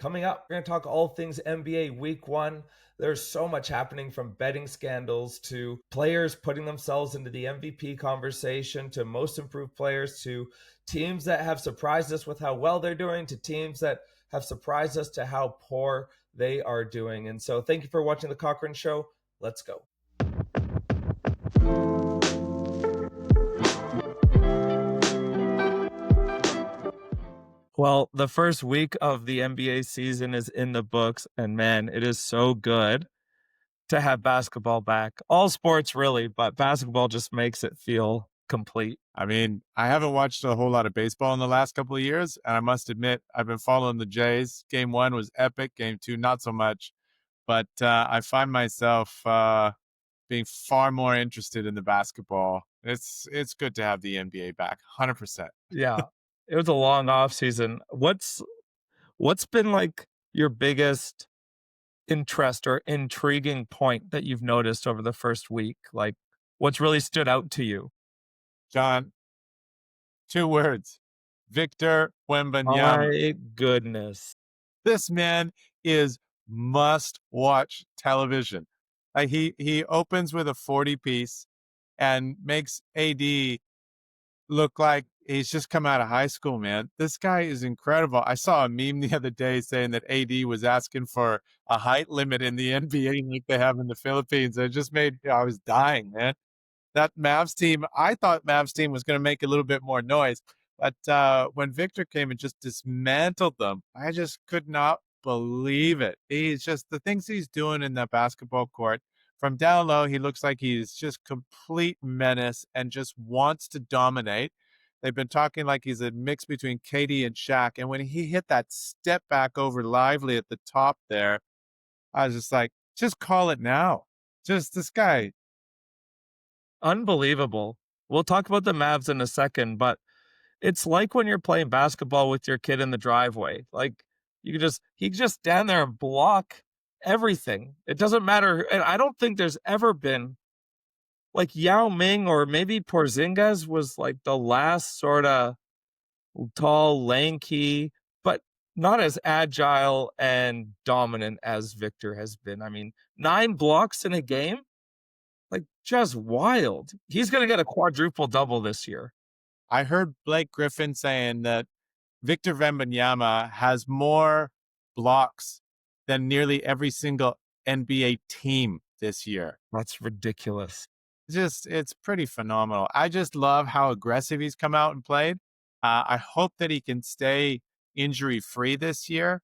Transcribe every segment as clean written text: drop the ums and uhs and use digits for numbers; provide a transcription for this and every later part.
Coming up, we're going to talk all things NBA Week 1. There's so much happening, from betting scandals to players putting themselves into the MVP conversation to most improved players to teams that have surprised us with how well they're doing to teams that have surprised us to how poor they are doing. And so thank you for watching the Cochrane Show. Let's go. Well, the first week of the NBA season is in the books, and man, it is so good to have basketball back. All sports really, but basketball just makes it feel complete. I mean, I haven't watched a whole lot of baseball in the last couple of years, and I must admit, I've been following the Jays. Game 1 was epic. Game 2, not so much. But I find myself being far more interested in the basketball. It's good to have the NBA back, 100%. Yeah, it was a long off season. What's been like your biggest interest or intriguing point that you've noticed over the first week? Like, what's really stood out to you? John, 2 words. Victor Wembanyama. My goodness. This man is must-watch television. He opens with a 40-piece and makes AD look like he's just come out of high school, man. This guy is incredible. I saw a meme the other day saying that AD was asking for a height limit in the NBA like they have in the Philippines. It just I was dying, man. That Mavs team, I thought Mavs team was going to make a little bit more noise. But when Victor came and just dismantled them, I just could not believe it. He's just, the things he's doing in that basketball court, from down low, he looks like he's just complete menace and just wants to dominate. They've been talking like he's a mix between KD and Shaq. And when he hit that step back over Lively at the top there, I was just like, just call it now. Just this guy. Unbelievable. We'll talk about the Mavs in a second, but it's like when you're playing basketball with your kid in the driveway. Like, he can just stand there and block everything. It doesn't matter. And I don't think there's ever been, like, Yao Ming or maybe Porzingis was like the last sort of tall, lanky, but not as agile and dominant as Victor has been. I mean, 9 blocks in a game, like, just wild. He's going to get a quadruple double this year. I heard Blake Griffin saying that Victor Wembanyama has more blocks than nearly every single NBA team this year. That's ridiculous. It's pretty phenomenal. I just love how aggressive he's come out and played. I hope that he can stay injury-free this year.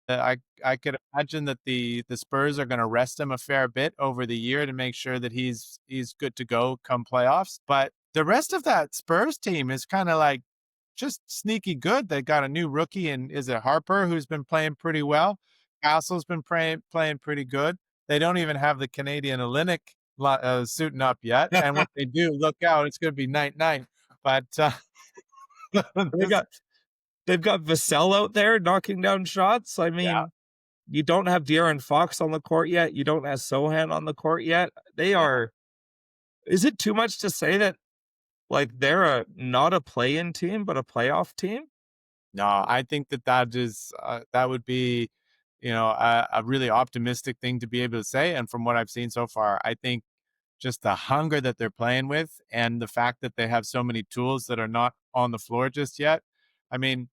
I could imagine that the Spurs are going to rest him a fair bit over the year to make sure that he's good to go come playoffs. But the rest of that Spurs team is kind of like just sneaky good. They got a new rookie, and is it Harper, who's been playing pretty well? Castle's been playing pretty good. They don't even have the Canadian Olynyk suiting up yet. And when they do, look out, it's going to be night. But they've got Vassell out there knocking down shots. I mean, You don't have De'Aaron Fox on the court yet. You don't have Sohan on the court yet. They are. Is it too much to say that, like, they're not a play-in team, but a playoff team? No, I think that is that would be, a really optimistic thing to be able to say. And from what I've seen so far, I think just the hunger that they're playing with and the fact that they have so many tools that are not on the floor just yet. I mean,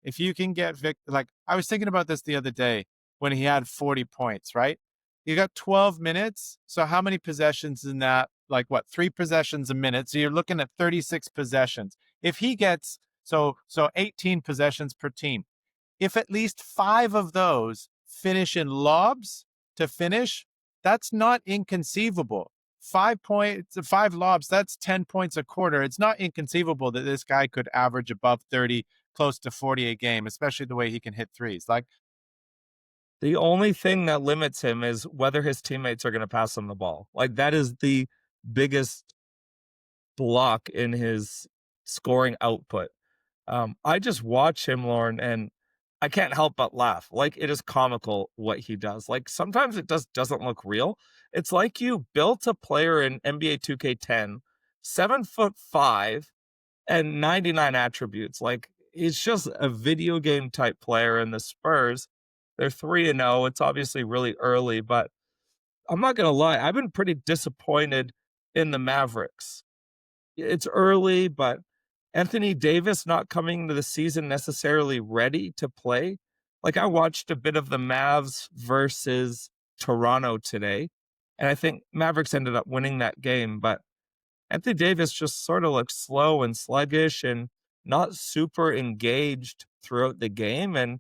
if you can get like, I was thinking about this the other day when he had 40 points, right? You got 12 minutes. So how many possessions in that? Like, what, 3 possessions a minute? So you're looking at 36 possessions. If he gets, so 18 possessions per team. If at least 5 of those finish in lobs to finish, that's not inconceivable. 5 points, 5 lobs, that's 10 points a quarter. It's not inconceivable that this guy could average above 30, close to 40 a game, especially the way he can hit threes. Like, the only thing that limits him is whether his teammates are going to pass him the ball. Like, that is the biggest block in his scoring output. I just watch him, Lauren, and I can't help but laugh. Like, it is comical what he does. Like, sometimes it doesn't look real. It's like you built a player in NBA 2K10, 7'5", and 99 attributes. Like, It's just a video game type player in the Spurs. They're 3-0. It's obviously really early, but I'm not gonna lie, I've been pretty disappointed in the Mavericks. It's early, but Anthony Davis not coming into the season necessarily ready to play. Like, I watched a bit of the Mavs versus Toronto today, and I think Mavericks ended up winning that game, but Anthony Davis just sort of looks slow and sluggish and not super engaged throughout the game. And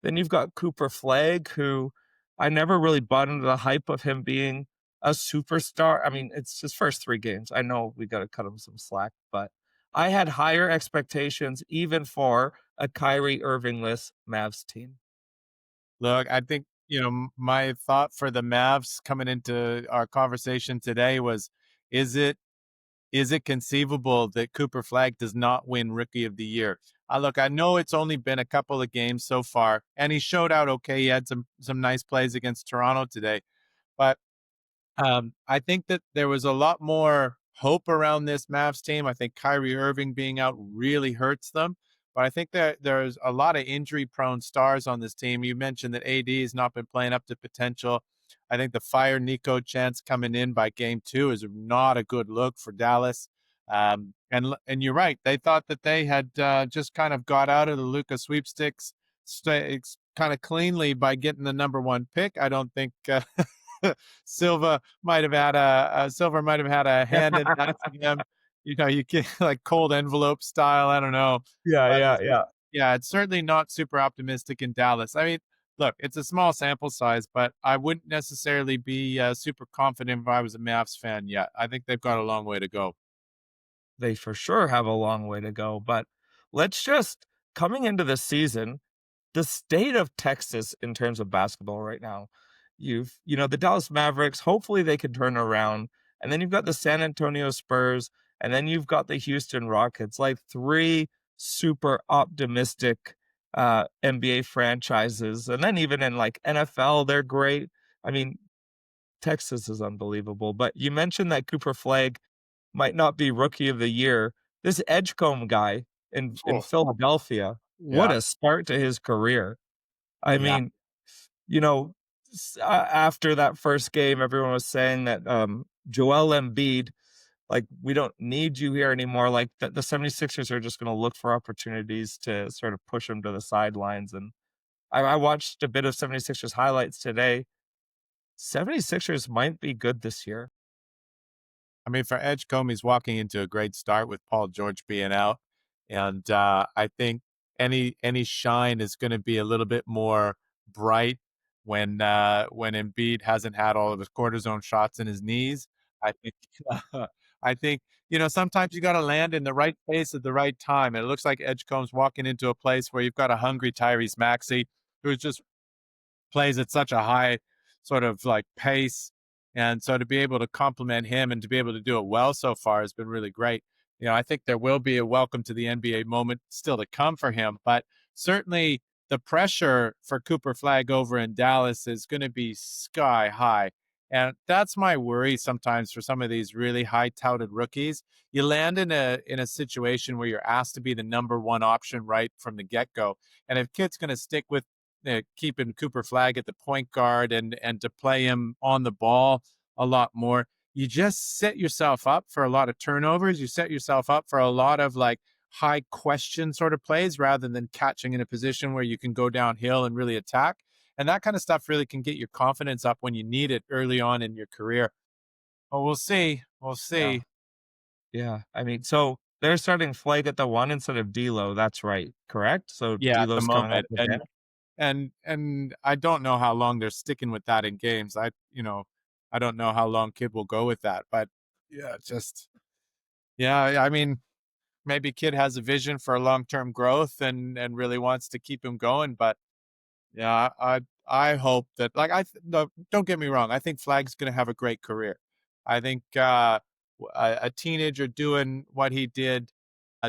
then you've got Cooper Flag, who I never really bought into the hype of him being a superstar. I mean, it's his first 3 games. I know we got to cut him some slack, but I had higher expectations even for a Kyrie Irvingless Mavs team. Look, I think, my thought for the Mavs coming into our conversation today was, is it is it conceivable that Cooper Flag does not win Rookie of the Year? Look, I know it's only been a couple of games so far, and he showed out okay. He had some nice plays against Toronto today, but I think that there was a lot more hope around this Mavs team. I think Kyrie Irving being out really hurts them. But I think that there's a lot of injury prone stars on this team. You mentioned that AD has not been playing up to potential. I think the fire Nico chance coming in by game 2 is not a good look for Dallas. And you're right. They thought that they had just kind of got out of the Luka sweepstakes kind of cleanly by getting the number 1 pick. I don't think Silver might have had a hand in that for him. You can like cold envelope style. I don't know, Yeah, but yeah, yeah. yeah, it's certainly not super optimistic in Dallas. I mean, look, it's a small sample size, but I wouldn't necessarily be super confident if I was a Mavs fan yet. I think they've got a long way to go. They for sure have a long way to go, but let's just coming into the season, the state of Texas in terms of basketball right now. The Dallas Mavericks, hopefully they can turn around. And then you've got the San Antonio Spurs, and then you've got the Houston Rockets, like 3 super optimistic NBA franchises. And then even in like NFL, they're great. I mean, Texas is unbelievable. But you mentioned that Cooper Flag might not be Rookie of the Year. This Edgecombe guy in Oh, Philadelphia, what yeah, a start to his career. I yeah. mean, you know, after that first game, everyone was saying that Joel Embiid, like, we don't need you here anymore. Like, the 76ers are just going to look for opportunities to sort of push him to the sidelines. And I watched a bit of 76ers highlights today. 76ers might be good this year. I mean, for Edgecombe, he's walking into a great start with Paul George being out, and I think any shine is going to be a little bit more bright when Embiid hasn't had all of his cortisone shots in his knees. I think I think sometimes you got to land in the right place at the right time. And it looks like Edgecombe's walking into a place where you've got a hungry Tyrese Maxey who's just plays at such a high sort of like pace. And so to be able to compliment him and to be able to do it well so far has been really great. I think there will be a welcome to the NBA moment still to come for him, but certainly the pressure for Cooper Flag over in Dallas is going to be sky high. And that's my worry sometimes for some of these really high touted rookies. You land in a situation where you're asked to be the number 1 option right from the get go. And if kid's going to stick with keeping Cooper Flag at the point guard and to play him on the ball a lot more, you just set yourself up for a lot of turnovers. You set yourself up for a lot of like high question sort of plays rather than catching in a position where you can go downhill and really attack. And that kind of stuff really can get your confidence up when you need it early on in your career. Well, we'll see. We'll Yeah. see. Yeah. I mean, so they're starting Flake at the 1 instead of D'Lo. That's right, correct? So Yeah, at the D'Lo's coming off moment. the And bench. and I don't know how long they're sticking with that in games. I don't know how long Kid will go with that, but yeah, just yeah. I mean, maybe Kid has a vision for long-term growth and really wants to keep him going. But yeah, I hope that no, don't get me wrong. I think Flag's going to have a great career. I think a teenager doing what he did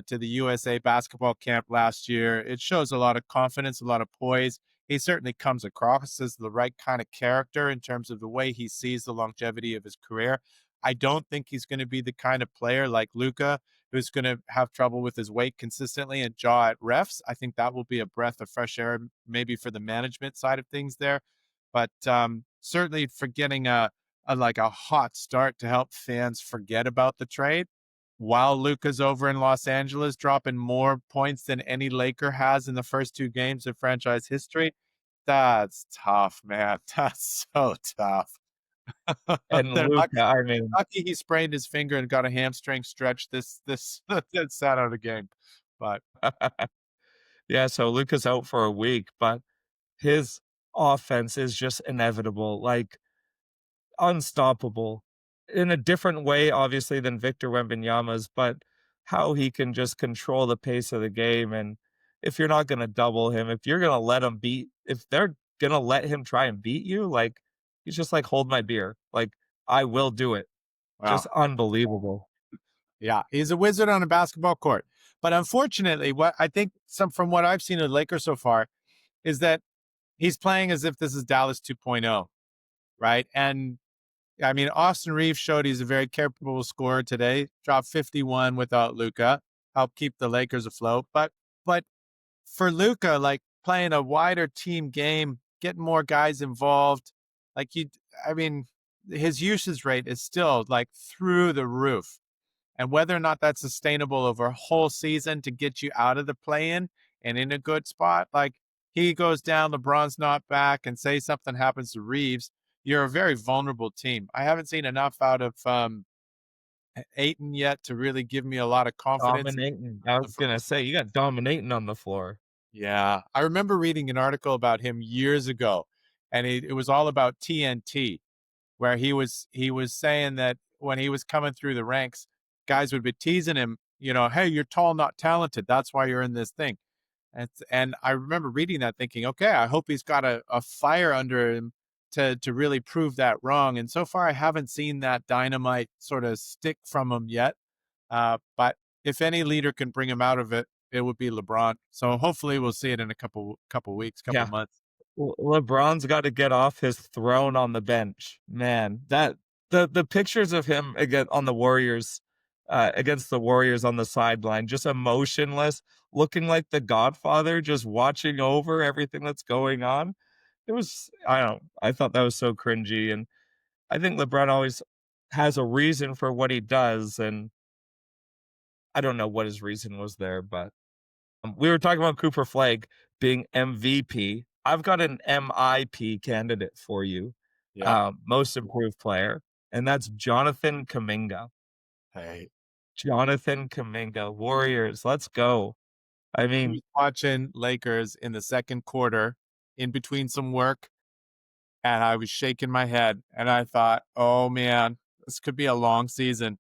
to the USA basketball camp last year. It shows a lot of confidence, a lot of poise. He certainly comes across as the right kind of character in terms of the way he sees the longevity of his career. I don't think he's going to be the kind of player like Luka who's going to have trouble with his weight consistently and jaw at refs. I think that will be a breath of fresh air, maybe for the management side of things there. But certainly for getting a like a hot start to help fans forget about the trade while Luka's over in Los Angeles dropping more points than any Laker has in the first two games of franchise history. That's tough, man. That's so tough. And They're Luka, I mean, lucky he sprained his finger and got a hamstring stretch this that sat out of the game. But yeah, so Luka's out for a week, but his offense is just inevitable, like, unstoppable in a different way, obviously, than Victor Wembanyama's, but how he can just control the pace of the game, and if you're not gonna double him, if you're gonna let him beat if they're gonna let him try and beat you, like, he's just like, "Hold my beer." Like, "I will do it." Just wow. unbelievable. Yeah, he's a wizard on a basketball court. But unfortunately, what I think some from what I've seen of the Lakers so far is that he's playing as if this is Dallas 2.0, right? And I mean, Austin Reeves showed he's a very capable scorer today. Dropped 51 without Luka, helped keep the Lakers afloat. But for Luka, like playing a wider team game, getting more guys involved, like I mean, his usage rate is still like through the roof. And whether or not that's sustainable over a whole season to get you out of the play-in and in a good spot, like he goes down, LeBron's not back, and say something happens to Reeves, you're a very vulnerable team. I haven't seen enough out of Aiton yet to really give me a lot of confidence. Dominating. I was gonna say, you got dominating on the floor. Yeah, I remember reading an article about him years ago, and it was all about TNT, where he was saying that when he was coming through the ranks, guys would be teasing him, hey, you're tall, not talented. That's why you're in this thing. And I remember reading that thinking, okay, I hope he's got a fire under him to really prove that wrong. And so far, I haven't seen that dynamite sort of stick from him yet. But if any leader can bring him out of it, it would be LeBron. So hopefully, we'll see it in a couple weeks, couple Yeah. months. LeBron's gotta get off his throne on the bench. Man, that the pictures of him again on the Warriors, against the Warriors on the sideline, just emotionless, looking like the Godfather, just watching over everything that's going on. It was I don't I thought that was so cringy, and I think LeBron always has a reason for what he does, and I don't know what his reason was there, but we were talking about Cooper Flagg being MVP. I've got an MIP candidate for you, Yeah. most improved player, and that's Jonathan Kuminga. Hey, Jonathan Kuminga, Warriors, let's go. I I mean, was watching Lakers in the second quarter in between some work, and I was shaking my head, and I thought, "Oh man, this could be a long season.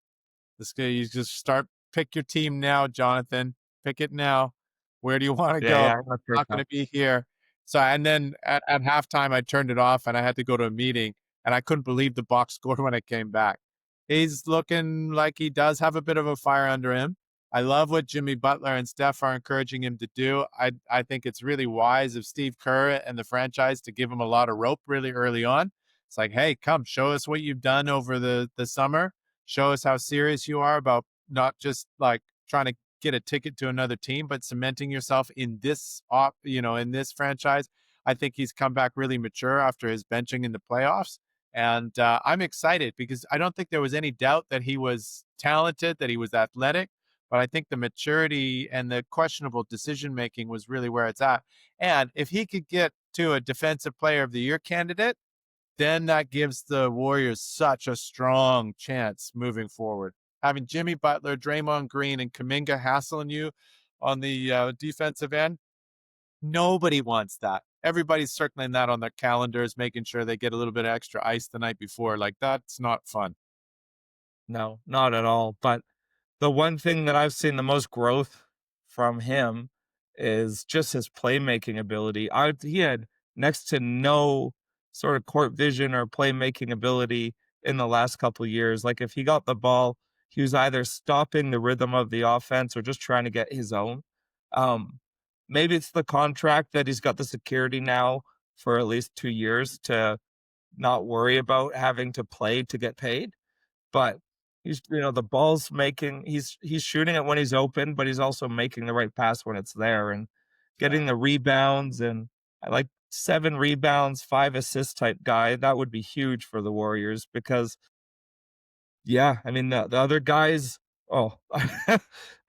This could you just pick your team now, Jonathan. Pick it now. Where do you want to yeah, go? yeah, I'm not sure Not going to be here." So, and then at halftime, I turned it off, and I had to go to a meeting, and I couldn't believe the box score when I came back. He's looking like he does have a bit of a fire under him. I love what Jimmy Butler and Steph are encouraging him to do. I think it's really wise of Steve Kerr and the franchise to give him a lot of rope really early on. It's like, hey, come show us what you've done over the summer. Show us how serious you are about not just like trying to get a ticket to another team, but cementing yourself in in this franchise. I think he's come back really mature after his benching in the playoffs. And I'm excited because I don't think there was any doubt that he was talented, that he was athletic, but I think the maturity and the questionable decision making was really where it's at. And if he could get to a defensive player of the year candidate, then that gives the Warriors such a strong chance moving forward. Having Jimmy Butler, Draymond Green, and Kuminga hassling you on the defensive end, nobody wants that. Everybody's circling that on their calendars, making sure they get a little bit of extra ice the night before. Like, that's not fun. no, not at all, but the one thing that I've seen the most growth from him is just his playmaking ability. He had next to no sort of court vision or playmaking ability in the last couple of years. Like if he got the ball, he was either stopping the rhythm of the offense or just trying to get his own. Um, Maybe it's the contract that he's got the security now for at least 2 years to not worry about having to play to get paid. But He's the ball's making he's shooting it when he's open, but he's also making the right pass when it's there and Yeah. getting the rebounds, and I like 7 rebounds, 5 assist type guy. That would be huge for the Warriors because yeah, I mean, the other guys oh, I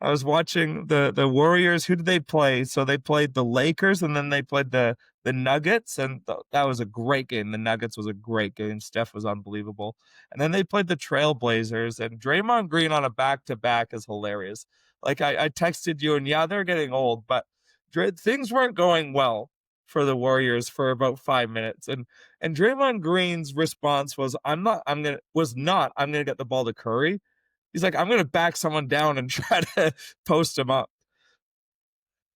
was watching the Warriors. Who did they play? So they played the Lakers, and then they played the Nuggets, and that was a great game. The Nuggets was a great game. Steph was unbelievable. And then they played the Trailblazers, and Draymond Green on a back-to-back is hilarious. Like, I texted you, and yeah, they're getting old, but things weren't going well for the Warriors for about 5 minutes, and Draymond Green's response was, I'm gonna get the ball to Curry. He's like, I'm gonna back someone down and try to post him up.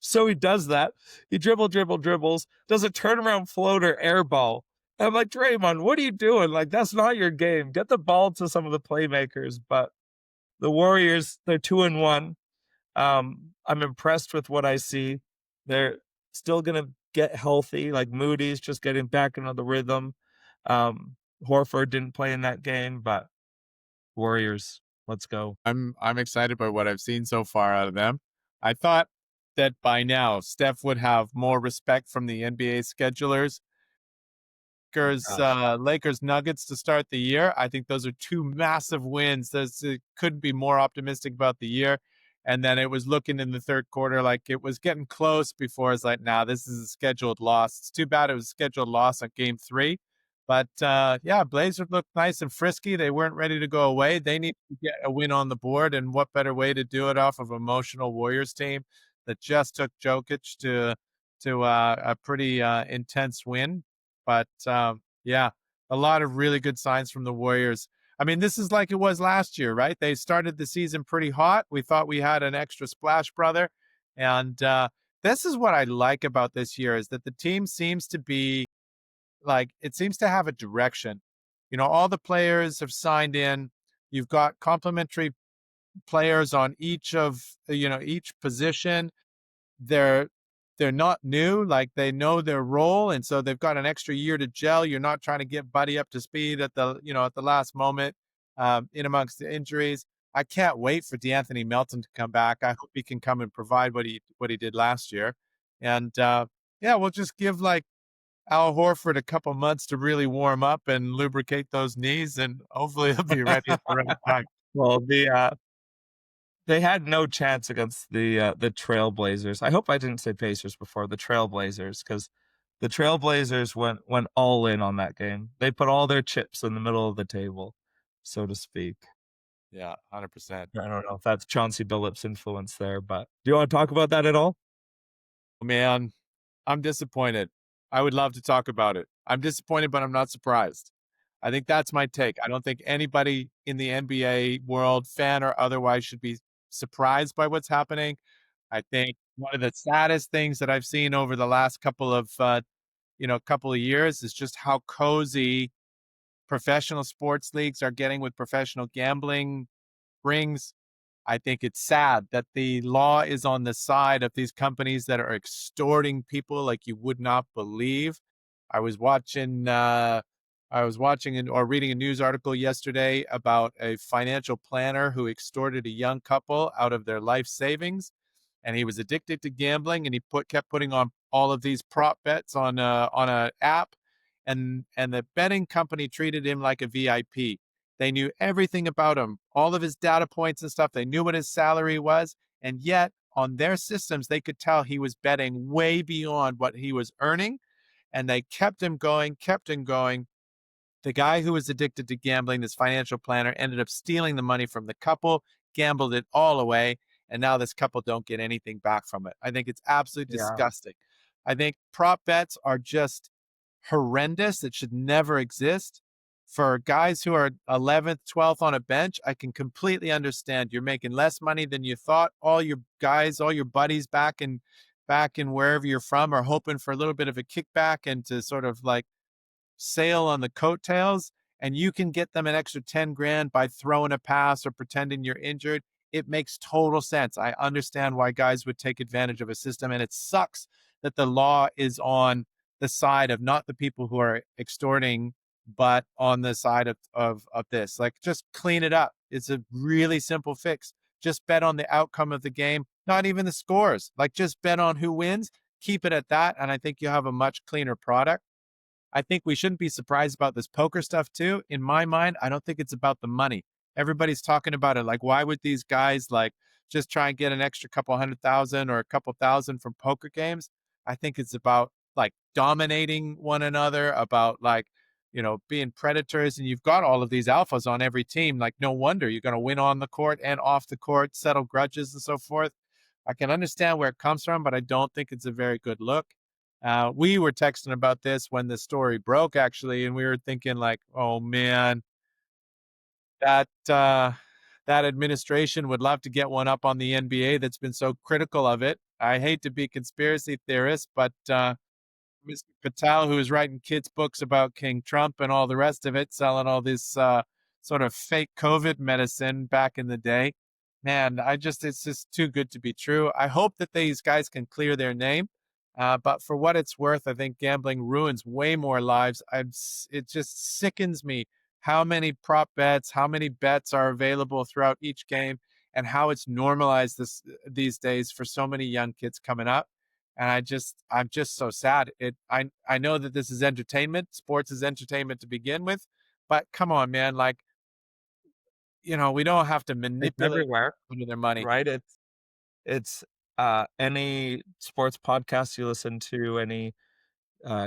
So he does that. He dribbles, does a turnaround floater air ball. And I'm like, Draymond, what are you doing? Like, that's not your game. Get the ball to some of the playmakers. But the Warriors, they're 2-1. I'm impressed with what I see. They're still gonna get healthy. Like Moody's just getting back into the rhythm. Um, Horford didn't play in that game, but Warriors, let's go. I'm excited by what I've seen so far out of them. I thought that by now Steph would have more respect from the NBA schedulers. Gosh. Lakers Nuggets to start the year. I think those are two massive wins. It couldn't be more optimistic about the year. And then it was looking in the third quarter like it was getting close before it's like, nah, this is a scheduled loss. It's too bad it was a scheduled loss on game three. But yeah, Blazers looked nice and frisky. They weren't ready to go away. They need to get a win on the board. And what better way to do it off of emotional Warriors team that just took Jokic to a pretty intense win. But yeah, a lot of really good signs from the Warriors. I mean, this is like it was last year, right? They started the season pretty hot. We thought we had an extra splash brother. And this is what I like about this year is that the team seems to be like, it seems to have a direction. You know, all the players have signed in. You've got complementary players on each of, each position. They're not new, like they know their role, and so they've got an extra year to gel. You're not trying to get Buddy up to speed at the last moment, in amongst the injuries. I can't wait for D'Anthony Melton to come back. I hope he can come and provide what he did last year, and yeah, we'll just give like Al Horford a couple months to really warm up and lubricate those knees, and hopefully he'll be ready at the right time. Well, they had no chance against the Trailblazers. I hope I didn't say Pacers before, the Trailblazers, because the Trailblazers went all in on that game. They put all their chips in the middle of the table, so to speak. Yeah, 100%. I don't know if that's Chauncey Billups' influence there, but do you want to talk about that at all? Man, I'm disappointed. I would love to talk about it. I'm disappointed, but I'm not surprised. I think that's my take. I don't think anybody in the NBA world, fan or otherwise, should be surprised by what's happening. I think one of the saddest things that I've seen over the last couple of years is just how cozy professional sports leagues are getting with professional gambling rings. I think it's sad that the law is on the side of these companies that are extorting people like you would not believe. I was watching or reading a news article yesterday about a financial planner who extorted a young couple out of their life savings, and he was addicted to gambling, and he kept putting on all of these prop bets on a app, and the betting company treated him like a VIP. They knew everything about him, all of his data points and stuff. They knew what his salary was, and yet on their systems they could tell he was betting way beyond what he was earning, and they kept him going, kept him going. The guy who was addicted to gambling, this financial planner, ended up stealing the money from the couple, gambled it all away, and now this couple don't get anything back from it. I think it's absolutely Yeah. disgusting. I think prop bets are just horrendous. It should never exist. For guys who are 11th, 12th on a bench, I can completely understand. You're making less money than you thought. All your guys, all your buddies back in wherever you're from are hoping for a little bit of a kickback and to sort of like sail on the coattails, and you can get them an extra 10 grand by throwing a pass or pretending you're injured. It makes total sense. I understand why guys would take advantage of a system, and it sucks that the law is on the side of not the people who are extorting but on the side of this. Like, just clean it up. It's a really simple fix. Just bet on the outcome of the game, not even the scores. Like, just bet on who wins. Keep it at that, and I think you have a much cleaner product. I think we shouldn't be surprised about this poker stuff too. In my mind, I don't think it's about the money. Everybody's talking about it. Like, why would these guys like just try and get an extra couple 100,000 or a couple thousand from poker games? I think it's about like dominating one another, about like, being predators. And you've got all of these alphas on every team. Like, no wonder you're going to win on the court and off the court, settle grudges and so forth. I can understand where it comes from, but I don't think it's a very good look. We were texting about this when the story broke, actually, and we were thinking like, "Oh man, that administration would love to get one up on the NBA that's been so critical of it." I hate to be conspiracy theorist, but Mr. Patel, who was writing kids' books about King Trump and all the rest of it, selling all this sort of fake COVID medicine back in the day. Man, it's just too good to be true. I hope that these guys can clear their name. But for what it's worth, I think gambling ruins way more lives. It just sickens me how many prop bets, how many bets are available throughout each game, and how it's normalized these days for so many young kids coming up. And I'm just so sad. I know that this is entertainment. Sports is entertainment to begin with, but come on, man. Like, we don't have to It's manipulate everywhere, into their money. right? It's any sports podcast you listen to, any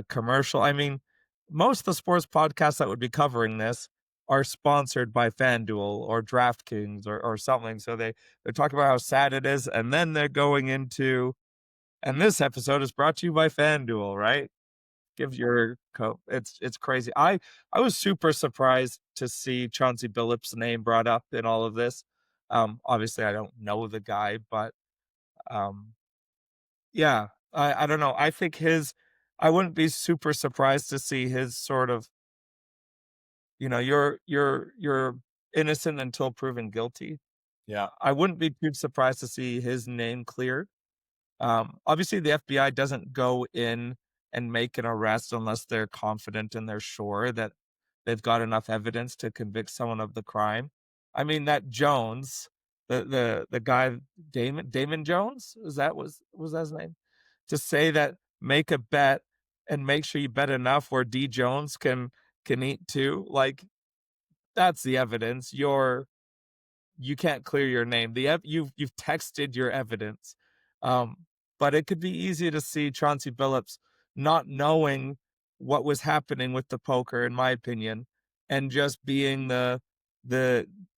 commercial. I mean, most of the sports podcasts that would be covering this are sponsored by FanDuel or DraftKings or something. So they're talking about how sad it is, and then they're going into, and this episode is brought to you by FanDuel, right? Give your it's crazy. I was super surprised to see Chauncey Billups' name brought up in all of this. Obviously I don't know the guy, but um yeah, I don't know. I think his I wouldn't be super surprised to see his sort of, you're innocent until proven guilty. Yeah. I wouldn't be too surprised to see his name cleared. Obviously, the FBI doesn't go in and make an arrest unless they're confident and they're sure that they've got enough evidence to convict someone of the crime. I mean, that Jones, the guy Damon Jones, was that his name? To say that make a bet and make sure you bet enough where D Jones can eat too. Like, that's the evidence. You can't clear your name. You've texted your evidence. But it could be easy to see Chauncey Billups not knowing what was happening with the poker, in my opinion, and just being the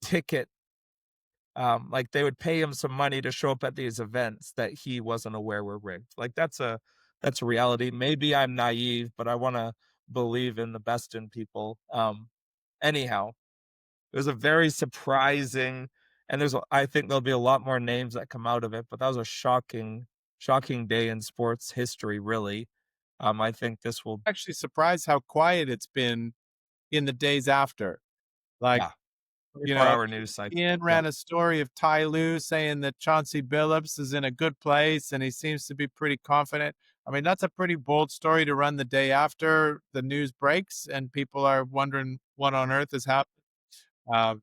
ticket. Like, they would pay him some money to show up at these events that he wasn't aware were rigged. Like, that's a reality. Maybe I'm naive, but I want to believe in the best in people. Anyhow, it was a very surprising, and I think there'll be a lot more names that come out of it, but that was a shocking day in sports history, really. I think this will, Actually surprised how quiet it's been in the days after. Like, yeah, 24-hour E news cycle. ESPN Yeah. ran a story of Ty Lue saying that Chauncey Billups is in a good place and he seems to be pretty confident. I mean, that's a pretty bold story to run the day after the news breaks and people are wondering what on earth is happening. Uh,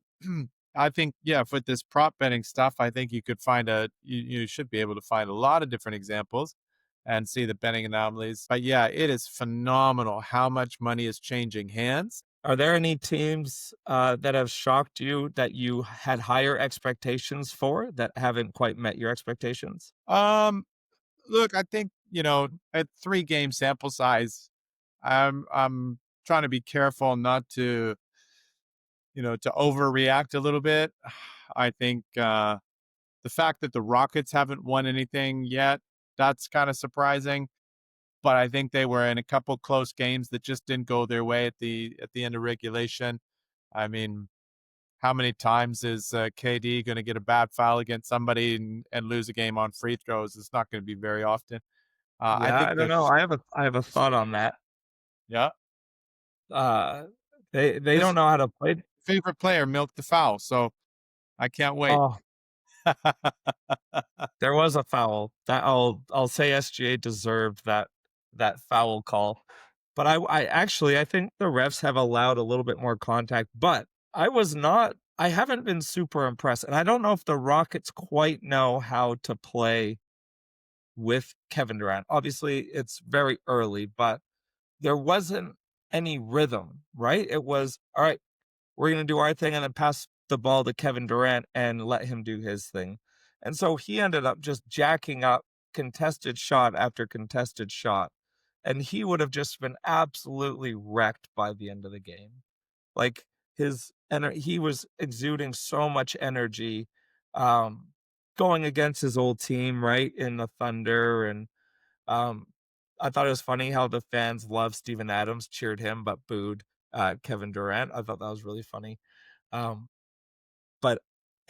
I think, yeah, with this prop betting stuff, I think you should be able to find a lot of different examples and see the betting anomalies. But yeah, it is phenomenal how much money is changing hands. Are there any teams, that have shocked you that you had higher expectations for that haven't quite met your expectations? Um, Look, I think, at 3 game sample size, I'm trying to be careful not to overreact a little bit. I think the fact that the Rockets haven't won anything yet, that's kind of surprising. But I think they were in a couple close games that just didn't go their way at the end of regulation. I mean, how many times is KD going to get a bad foul against somebody and lose a game on free throws? It's not going to be very often. I Yeah, think I don't know. there's I have a thought on that. yeah. Uh, they His don't know how to play. favorite player milked the foul, so I can't wait. Oh, there was a foul. That I'll say SGA deserved that foul call. But I actually I think the refs have allowed a little bit more contact, but I haven't been super impressed, and I don't know if the Rockets quite know how to play with Kevin Durant. Obviously, it's very early, but there wasn't any rhythm, right? It was, all right, we're going to do our thing and then pass the ball to Kevin Durant and let him do his thing. And so he ended up just jacking up contested shot after contested shot. And he would have just been absolutely wrecked by the end of the game. Like he was exuding so much energy, um, going against his old team, right? In the Thunder. And um, I thought it was funny how the fans loved Steven Adams, cheered him, but booed Kevin Durant. I thought that was really funny. Um, but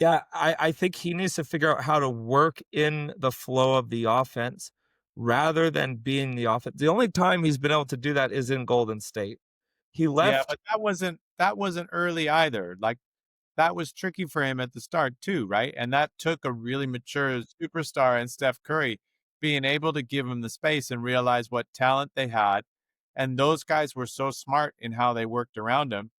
yeah, I think he needs to figure out how to work in the flow of the offense rather than being the offense. The only time he's been able to do that is in Golden State. He Yeah, left, but that wasn't early either. Like that was tricky for him at the start too, right? And that took a really mature superstar in Steph Curry being able to give him the space and realize what talent they had. And those guys were so smart in how they worked around him.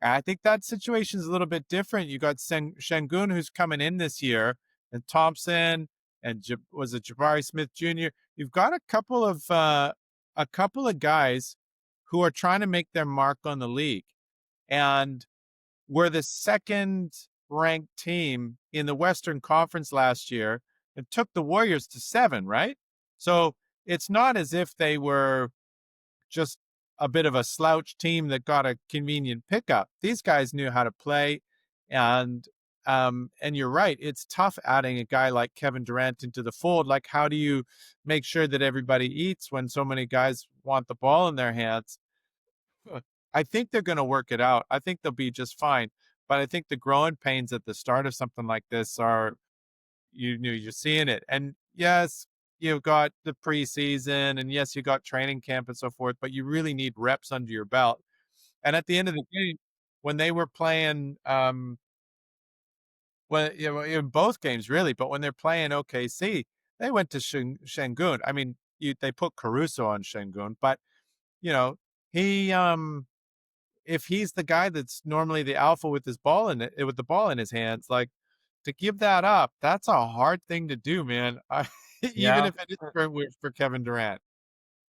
And I think that situation is a little bit different. You got Shengun who's coming in this year, and Thompson, and was it Jabari Smith Jr. You've got a couple of guys who are trying to make their mark on the league, and we're the second ranked team in the Western Conference last year and took the Warriors to 7, right? So it's not as if they were just a bit of a slouch team that got a convenient pickup. These guys knew how to play, and and you're right. It's tough adding a guy like Kevin Durant into the fold. Like, how do you make sure that everybody eats when so many guys want the ball in their hands? I think they're going to work it out. I think they'll be just fine. But I think the growing pains at the start of something like this are you're seeing it. And yes, you've got the preseason, and yes, you got training camp and so forth, but you really need reps under your belt. And at the end of the game, when they were playing, when in both games really, but when they're playing OKC, they went to Shengun. I mean, they put Caruso on Shengun, but you know, he if he's the guy that's normally the alpha with his ball in it, with the ball in his hands, like to give that up, that's a hard thing to do, man. Even yeah. if it is for Kevin Durant.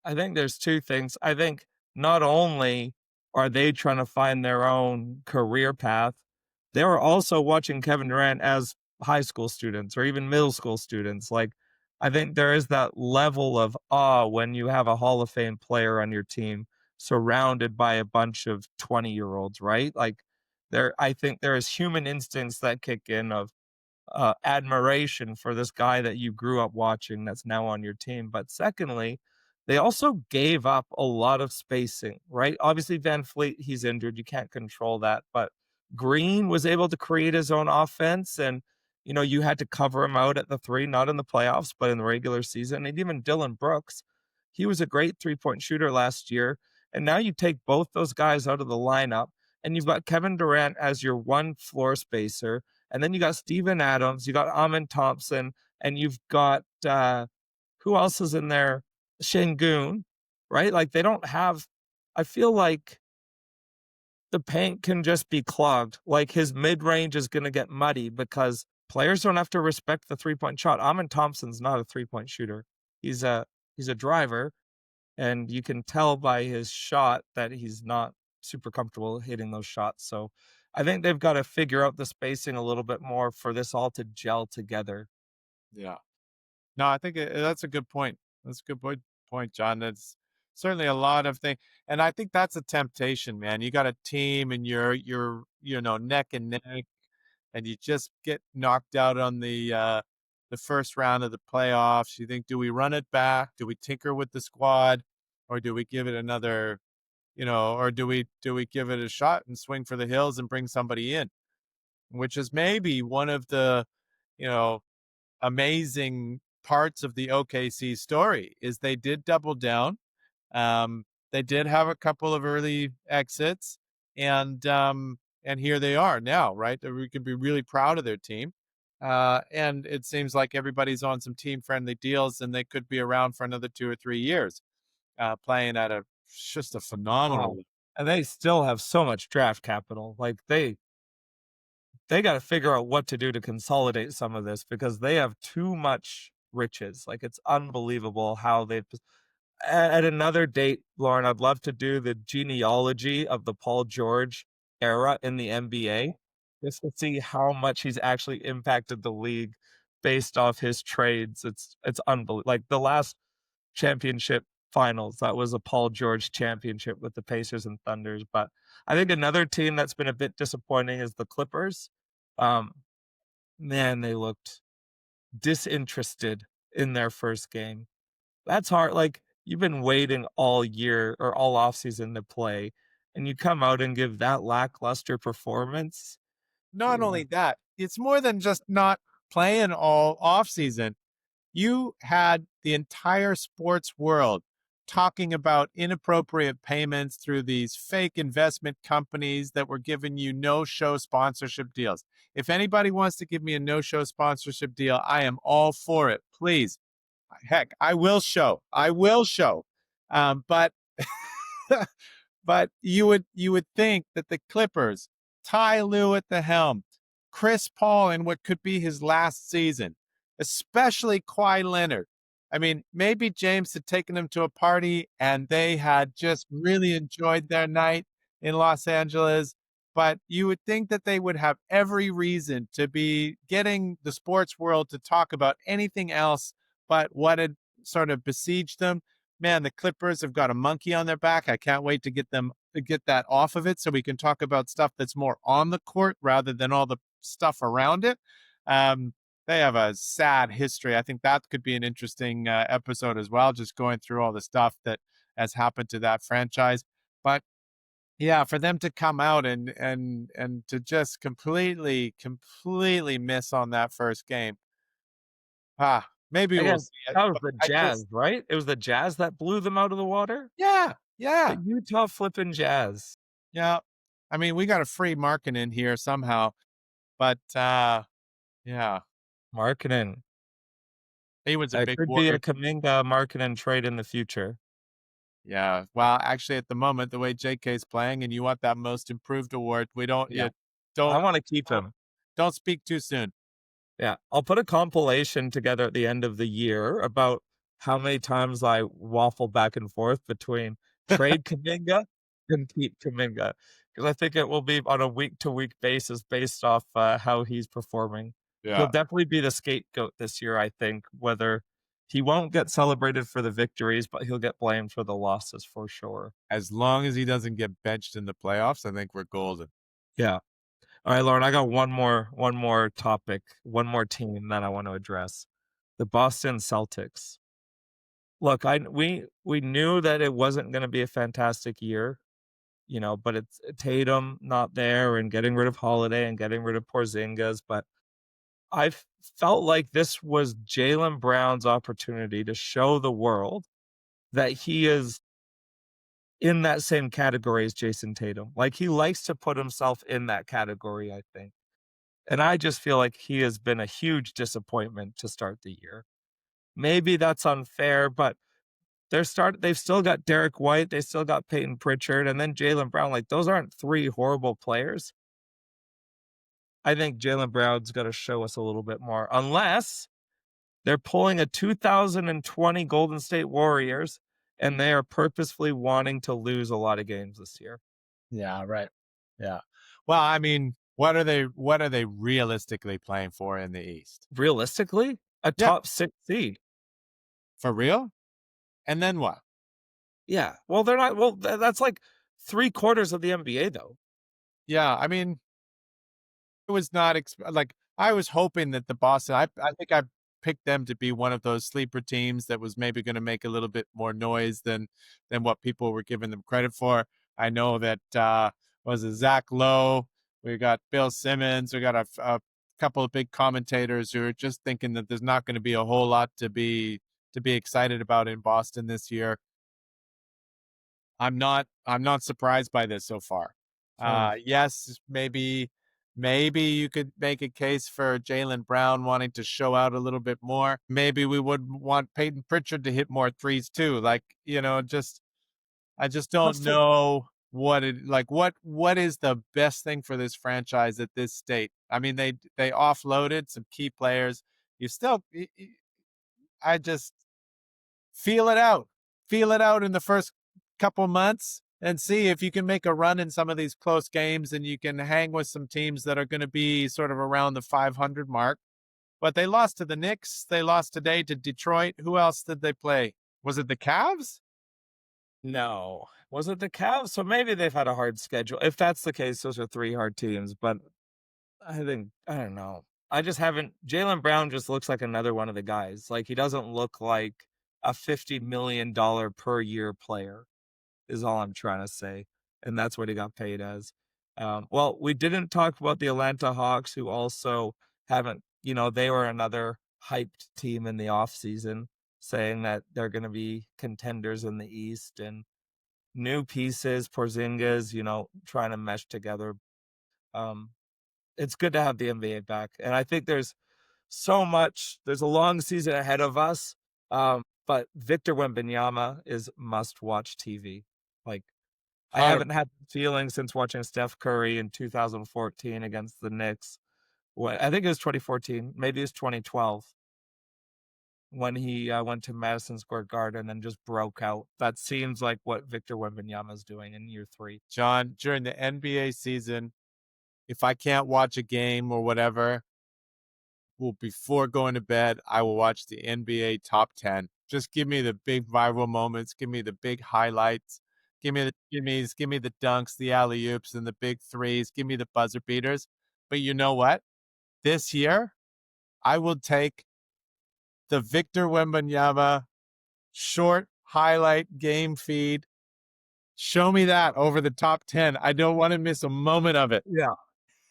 I think there's 2 things. I think not only are they trying to find their own career path, they were also watching Kevin Durant as high school students or even middle school students. Like, I think there is that level of awe when you have a Hall of Fame player on your team surrounded by a bunch of 20-year-olds, right? Like, I think there is human instincts that kick in of admiration for this guy that you grew up watching that's now on your team. But secondly, they also gave up a lot of spacing, right? Obviously, Van Fleet, he's injured. You can't control that. But Green was able to create his own offense. And, you had to cover him out at the 3, not in the playoffs, but in the regular season. And even Dylan Brooks, he was a great 3-point shooter last year. And now you take both those guys out of the lineup, and you've got Kevin Durant as your one floor spacer, and then you got Steven Adams, you got Amin Thompson, and you've got who else is in there? Shengun, right? Like they don't have. I feel like the paint can just be clogged. Like his mid range is going to get muddy because players don't have to respect the 3-point shot. Amin Thompson's not a 3-point shooter. He's a he's a driver, and you can tell by his shot that he's not super comfortable hitting those shots. So I think they've got to figure out the spacing a little bit more for this all to gel together. Yeah. No, I think that's a good point. That's a good point, John. That's certainly a lot of things, and I think that's a temptation, man. You got a team, and you're neck and neck, and you just get knocked out on the first round of the playoffs. You think, do we run it back? Do we tinker with the squad, or do we give it another? Or do we give it a shot and swing for the hills and bring somebody in? Which is maybe one of the you know amazing parts of the OKC story is they did double down. They did have a couple of early exits, and here they are now, right? We could be really proud of their team. And it seems like everybody's on some team friendly deals, and they could be around for another 2 or 3 years, playing at a It's just a phenomenal. Wow. And they still have so much draft capital. Like they got to figure out what to do to consolidate some of this because they have too much riches. Like it's unbelievable how they've at another date, Lauren, I'd love to do the genealogy of the Paul George era in the NBA just to see how much he's actually impacted the league based off his trades. It's unbelievable. Like the last championship finals, that was a Paul George championship with the Pacers and Thunders. But I think another team that's been a bit disappointing is the Clippers. Um, Man, they looked disinterested in their first game. That's hard. Like you've been waiting all year or all offseason to play, and you come out and give that lackluster performance. Not Yeah. only that, it's more than just not playing all off season. You had the entire sports world talking about inappropriate payments through these fake investment companies that were giving you no show sponsorship deals. If anybody wants to give me a no show sponsorship deal, I am all for it. Please. Heck, I will show. I will show. But but you would think that the Clippers, Ty Lue at the helm, Chris Paul in what could be his last season, especially Kawhi Leonard. I mean, maybe James had taken them to a party and they had just really enjoyed their night in Los Angeles. But you would think that they would have every reason to be getting the sports world to talk about anything else but what had sort of besieged them. Man, the Clippers have got a monkey on their back. I can't wait to get them to get that off of it so we can talk about stuff that's more on the court rather than all the stuff around it. Um, they have a sad history. I think that could be an interesting episode as well, just going through all the stuff that has happened to that franchise. But yeah, for them to come out and to just completely miss on that first game. Maybe we'll Again, see it. that was But the I just Jazz, right? It was the Jazz that blew them out of the water? yeah, The yeah. Utah flipping Jazz. Yeah. I mean, we got a free market in here somehow, but yeah, Marketing. he was a It big could be a Warrior. Kaminga Markkanen trade in the future. Yeah. Well, actually, at the moment, the way JK's playing, and you want that Most Improved award, we don't. Yeah. You I don't wanna keep don't him. don't speak too soon. Yeah, I'll put a compilation together at the end of the year about how many times I waffle back and forth between trade Kuminga and keep Kuminga, because I think it will be on a week-to-week basis based off, how he's performing. He'll Yeah. definitely be the scapegoat this year, I think, whether he won't get celebrated for the victories, but he'll get blamed for the losses for sure. As long as he doesn't get benched in the playoffs, I think we're golden. Yeah. Alright, Lauren, I got one more topic, one more team that I want to address. The Boston Celtics. Look, I we knew that it wasn't gonna be a fantastic year, but it's Tatum not there and getting rid of Holiday and getting rid of Porzingis, but I felt like this was Jaylen Brown's opportunity to show the world that he is in that same category as Jason Tatum. Like, he likes to put himself in that category, I think. And I just feel like he has been a huge disappointment to start the year. Maybe that's unfair, but they've still got Derek White, they still got Peyton Pritchard, and then Jaylen Brown. Like, those aren't 3 horrible players. I think Jaylen Brown's gotta show us a little bit more, unless they're pulling a 2020 Golden State Warriors, and they are purposefully wanting to lose a lot of games this year. Yeah. Right. Yeah. Well, I mean, what are they realistically playing for in the East? Realistically, a Yeah. top 6 seed. For real? And then what? Yeah. Well, they're not that's like 3/4 of the NBA, though. Yeah. I mean, it was not like I was hoping that the Boston. I think I picked them to be one of those sleeper teams that was maybe going to make a little bit more noise than what people were giving them credit for. I know that was it Zach Lowe. We got Bill Simmons. We got a couple of big commentators who are just thinking that there's not going to be a whole lot to be excited about in Boston this year. I'm not surprised by this so far. Hmm. Yes, maybe you could make a case for Jaylen Brown wanting to show out a little bit more. Maybe we would want Peyton Pritchard to hit more threes too. Like, just I just don't Also, know what is the best thing for this franchise at this state. I mean, they offloaded some key players. You still, I just feel it out. Feel it out in the first couple months and see if you can make a run in some of these close games and you can hang with some teams that are going to be sort of around the 500 mark. But they lost to the Knicks. They lost today to Detroit. Who else did they play? Was it the Cavs? no. Was it the Cavs? So maybe they've had a hard schedule. If that's the case, those are 3 hard teams, but I don't know. I just haven't Jaylen Brown just looks like another one of the guys. Like, he doesn't look like a $50 million per year player, is all I'm trying to say, and that's what he got paid as. Well, we didn't talk about the Atlanta Hawks, who also haven't they were another hyped team in the offseason, saying that they're gonna be contenders in the East, and new pieces, Porzingis, trying to mesh together. Um, it's good to have the NBA back, and I think there's a long season ahead of us, but Victor Wembanyama is must-watch TV. Like, I haven't had the feeling since watching Steph Curry in 2014 against the Knicks. I think it was 2014, maybe it's 2012, when he went to Madison Square Garden and just broke out. That seems like what Victor Wembanyama is doing in year 3. John, during the NBA season, if I can't watch a game or whatever, well, before going to bed, I will watch the NBA top 10. Just give me the big viral moments. Give me the big highlights. Give me the gimmies. Give me the dunks, the alley oops, and the big threes. Give me the buzzer beaters. But you know what? This year, I will take the Victor Wembanyama short highlight game feed. Show me that over the top 10. I don't want to miss a moment of it. Yeah.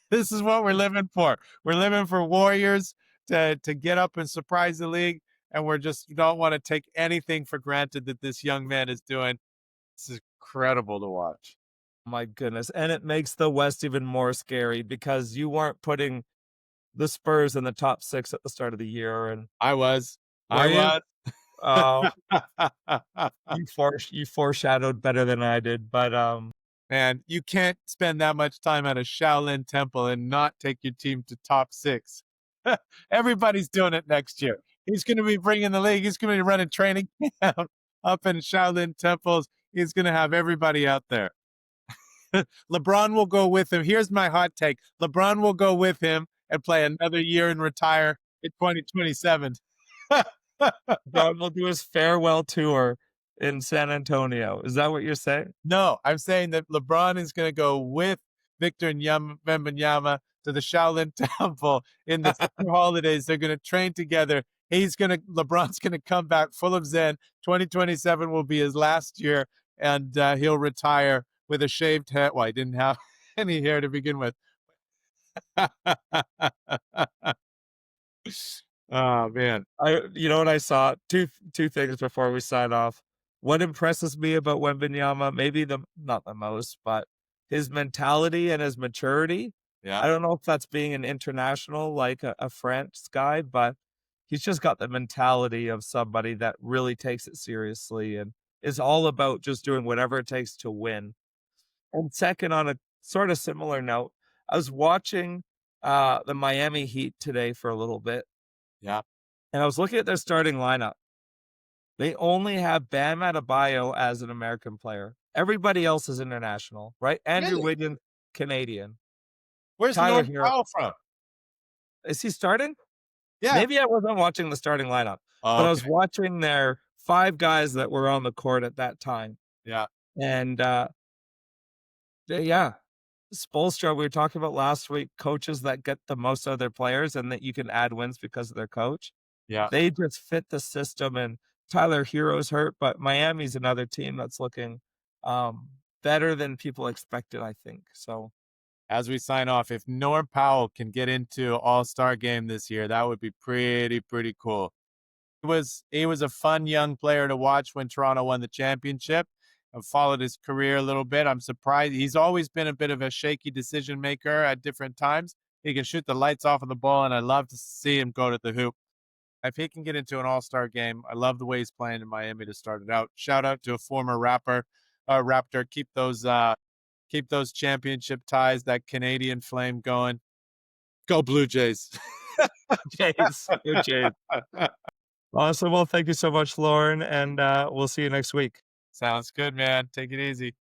This is what we're living for. We're living for Warriors to get up and surprise the league, and we're just don't want to take anything for granted that this young man is doing. This is incredible to watch. My goodness, and it makes the West even more scary because you weren't putting the Spurs in the top 6 at the start of the year, and I was. were I you? was. Oh, you foreshadowed better than I did, but, Man, you can't spend that much time at a Shaolin temple and not take your team to top 6. Everybody's doing it next year. He's going to be bringing the league. He's going to be running training camp up in Shaolin temples. He's going to have everybody out there. LeBron will go with him. Here's my hot take. LeBron will go with him and play another year and retire in 2027. Brown will do his farewell tour in San Antonio. Is that what you're saying? No, I'm saying that LeBron is going to go with Victor Wembanyama to the Shaolin Temple in the summer holidays. They're going to train together. LeBron's going to come back full of zen. 2027 will be his last year, and he'll retire with a shaved head. Well, he didn't have any hair to begin with. Oh man, You know what I saw? Two things before we sign off. What impresses me about Wembanyama, maybe not the most, but his mentality and his maturity. yeah. I don't know if that's being an international, like a French guy, but he's just got the mentality of somebody that really takes it seriously and is all about just doing whatever it takes to win. And second, on a sort of similar note, I was watching the Miami Heat today for a little bit, Yeah. and I was looking at their starting lineup. They only have Bam Adebayo as an American player. Everybody else is international, right? Andrew Really? Wiggins, Canadian. Where's Tyler Norm Hero, Powell from? is he starting? Yeah. Maybe I wasn't watching the starting lineup, Oh, but I okay. was watching their 5 guys that were on the court at that time. Yeah. And yeah, Spoelstra, we were talking about last week, coaches that get the most out of their players and that you can add wins because of their coach. Yeah. They just fit the system, and Tyler Hero's hurt, but Miami's another team that's looking better than people expected, I think. So As we sign off, if Norm Powell can get into All-Star game this year, that would be pretty cool. He was a fun young player to watch when Toronto won the championship. I've followed his career a little bit. I'm surprised. He's always been a bit of a shaky decision maker at different times. He can shoot the lights off of the ball, and I love to see him go to the hoop. If he can get into an All-Star game, I love the way he's playing in Miami to start it out. Shout out to a former rapper Raptor. Keep those championship ties, that Canadian flame going. Go Blue Jays. Jays. Go Jays. Awesome. Well, thank you so much, Lauren, and we'll see you next week. Sounds good, man. Take it easy.